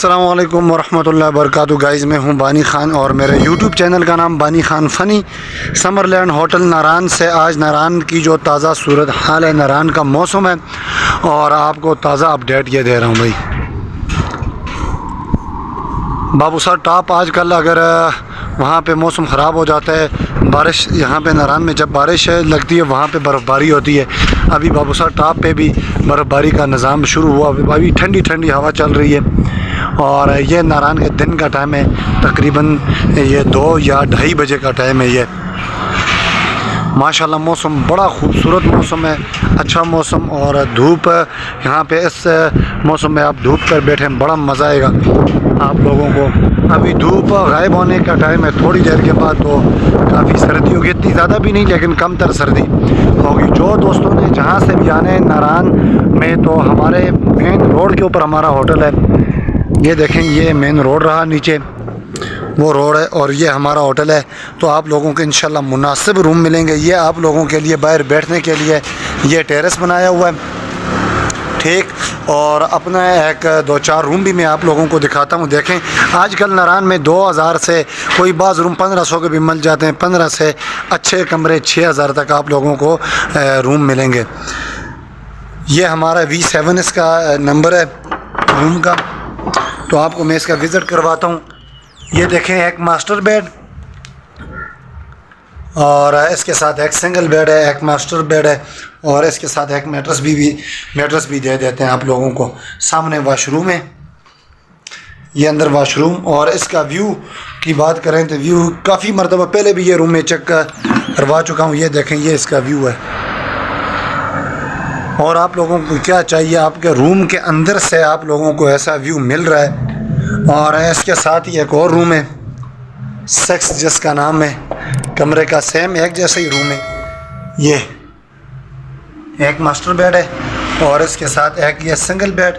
अस्सलाम वालेकुम वरहमतुल्लाहि वबरकातुहू। गाइज़ मैं हूं बानी ख़ान और मेरे यूट्यूब चैनल का नाम बानी ख़ान फ़नी। समरलैंड होटल नारान से आज नारान की जो ताज़ा सूरत हाल है, नारान का मौसम है और आपको ताज़ा अपडेट ये दे रहा हूं भाई। बाबूसर टॉप आजकल अगर वहाँ पे मौसम ख़राब हो जाता है, बारिश यहाँ पे नारान में जब बारिश लगती है वहाँ पे बर्फ़बारी होती है। अभी बाबूसर टॉप पे भी बर्फ़बारी का निज़ाम शुरू हुआ, अभी ठंडी ठंडी हवा चल रही है और ये नारान के दिन का टाइम है, तकरीबन ये 2 या 2:30 बजे का टाइम है। ये माशाल्लाह मौसम बड़ा खूबसूरत मौसम है, अच्छा मौसम। और धूप यहाँ पे इस मौसम में आप धूप पर बैठे बड़ा मज़ा आएगा आप लोगों को। अभी धूप गायब होने का टाइम है, थोड़ी देर के बाद तो काफ़ी सर्दी होगी, इतनी ज़्यादा भी नहीं लेकिन कम तर सर्दी होगी। जो दोस्तों ने जहाँ से भी आने नारान में, तो हमारे मेन रोड के ऊपर हमारा होटल है। ये देखें, ये मेन रोड रहा, नीचे वो रोड है और ये हमारा होटल है। तो आप लोगों को इंशाल्लाह मुनासिब रूम मिलेंगे। ये आप लोगों के लिए बाहर बैठने के लिए ये टेरेस बनाया हुआ है, ठीक। और अपना एक 2-4 रूम भी मैं आप लोगों को दिखाता हूँ। देखें, आजकल नारान में 2000 से कोई बाज़ रूम 1500 के भी मिल जाते हैं। 15 से अच्छे कमरे 6000 तक आप लोगों को रूम मिलेंगे। ये हमारा V7 इसका नंबर है रूम का, तो आपको मैं इसका विज़िट करवाता हूँ। ये देखें, एक मास्टर बेड और इसके साथ एक सिंगल बेड है, एक मास्टर बेड है और इसके साथ एक मैट्रेस भी दे देते हैं आप लोगों को। सामने वाशरूम है, ये अंदर वाशरूम। और इसका व्यू की बात करें तो व्यू काफ़ी मरतबा पहले भी ये रूम में चेक करवा चुका हूँ। ये देखें, ये इसका व्यू है। और आप लोगों को क्या चाहिए, आपके रूम के अंदर से आप लोगों को ऐसा व्यू मिल रहा है। और इसके साथ ही एक और रूम है, सेक्स जिसका नाम है, कमरे का सेम एक जैसा ही रूम है। ये एक मास्टर बेड है और इसके साथ एक ये सिंगल बेड।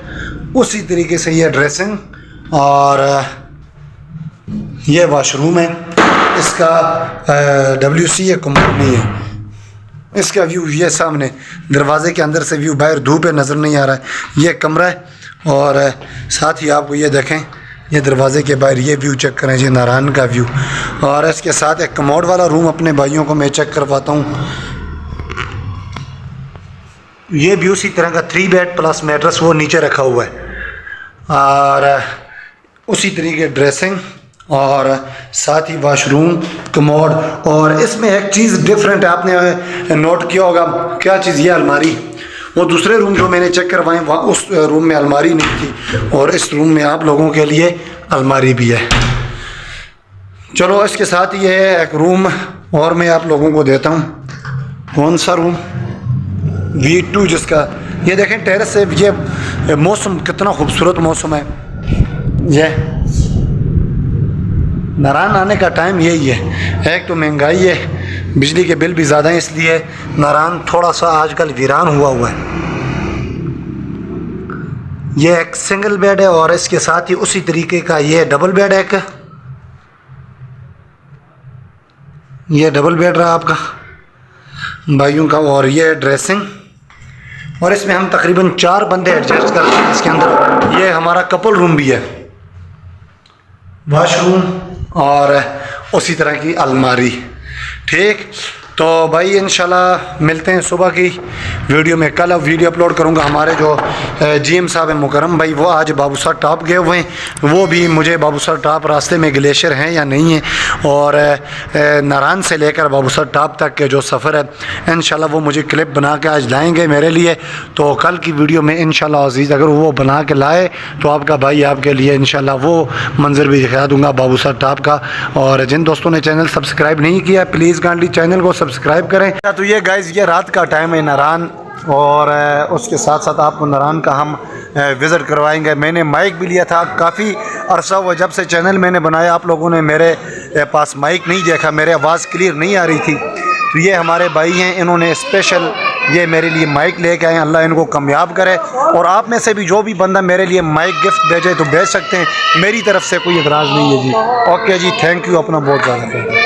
उसी तरीके से ये ड्रेसिंग और ये वाशरूम है। इसका WC है, कमोड नहीं है। इसका व्यू ये सामने दरवाज़े के अंदर से व्यू, बाहर धूप है नज़र नहीं आ रहा है। ये कमरा है और साथ ही आपको ये देखें, ये दरवाज़े के बाहर ये व्यू चेक करें जी, नारान का व्यू। और इसके साथ एक कमोड वाला रूम अपने भाइयों को मैं चेक करवाता हूँ। ये भी उसी तरह का 3 बेड प्लस मैट्रेस वो नीचे रखा हुआ है और उसी तरीके ड्रेसिंग और साथ ही वाशरूम, कमोड। और इसमें एक चीज़ डिफरेंट है, आपने नोट किया होगा, क्या चीज़, ये अलमारी। वो दूसरे रूम जो मैंने चेक करवाए वहाँ उस रूम में अलमारी नहीं थी और इस रूम में आप लोगों के लिए अलमारी भी है। चलो, इसके साथ ये एक रूम और मैं आप लोगों को देता हूँ। कौन सा रूम? V2 जिसका, ये देखें टेरेस से ये मौसम कितना खूबसूरत मौसम है। ये नारान आने का टाइम यही है। एक तो महंगाई है, बिजली के बिल भी ज़्यादा है, इसलिए नारान थोड़ा सा आजकल वीरान हुआ है। ये एक सिंगल बेड है और इसके साथ ही उसी तरीके का ये डबल बेड है। एक ये डबल बेड रहा आपका भाइयों का। और ये ड्रेसिंग, और इसमें हम तकरीबन 4 बंदे एडजस्ट करते हैं इसके अंदर। ये हमारा कपल रूम भी है, वॉशरूम और उसी तरह की अलमारी, ठीक। तो भाई इंशाल्लाह मिलते हैं सुबह की वीडियो में। कल अब वीडियो अपलोड करूंगा। हमारे जो GM साहब हैं मुकरम भाई, वो आज बाबूसर टॉप गए हुए हैं। वो भी मुझे बाबूसर टॉप रास्ते में ग्लेशियर हैं या नहीं है, और नारान से लेकर बाबूसर टॉप तक के जो सफ़र है इंशाल्लाह वो मुझे क्लिप बना के आज लाएंगे मेरे लिए। तो कल की वीडियो में इंशाल्लाह अज़ीज़ अगर वो बना के लाए तो आपका भाई आपके लिए इंशाल्लाह वो मंजर भी दिखा दूँगा बाबूसर टॉप का। और जिन दोस्तों ने चैनल सब्सक्राइब नहीं किया, प्लीज़ काइंडली चैनल को सब्सक्राइब करें। तो ये गाइस, ये रात का टाइम है नारान, और उसके साथ साथ आपको नारान का हम विज़िट करवाएंगे। मैंने माइक भी लिया था, काफ़ी अरसा हुआ जब से चैनल मैंने बनाया, आप लोगों ने मेरे पास माइक नहीं देखा, मेरी आवाज़ क्लियर नहीं आ रही थी। तो ये हमारे भाई हैं, इन्होंने स्पेशल ये मेरे लिए माइक लेके आए। अल्लाह इनको कामयाब करे। और आप में से भी जो भी बंदा मेरे लिए माइक गिफ्ट भेजे तो भेज सकते हैं, मेरी तरफ से कोई एतराज़ नहीं है जी। ओके जी, थैंक यू, अपना बहुत ज़्यादा।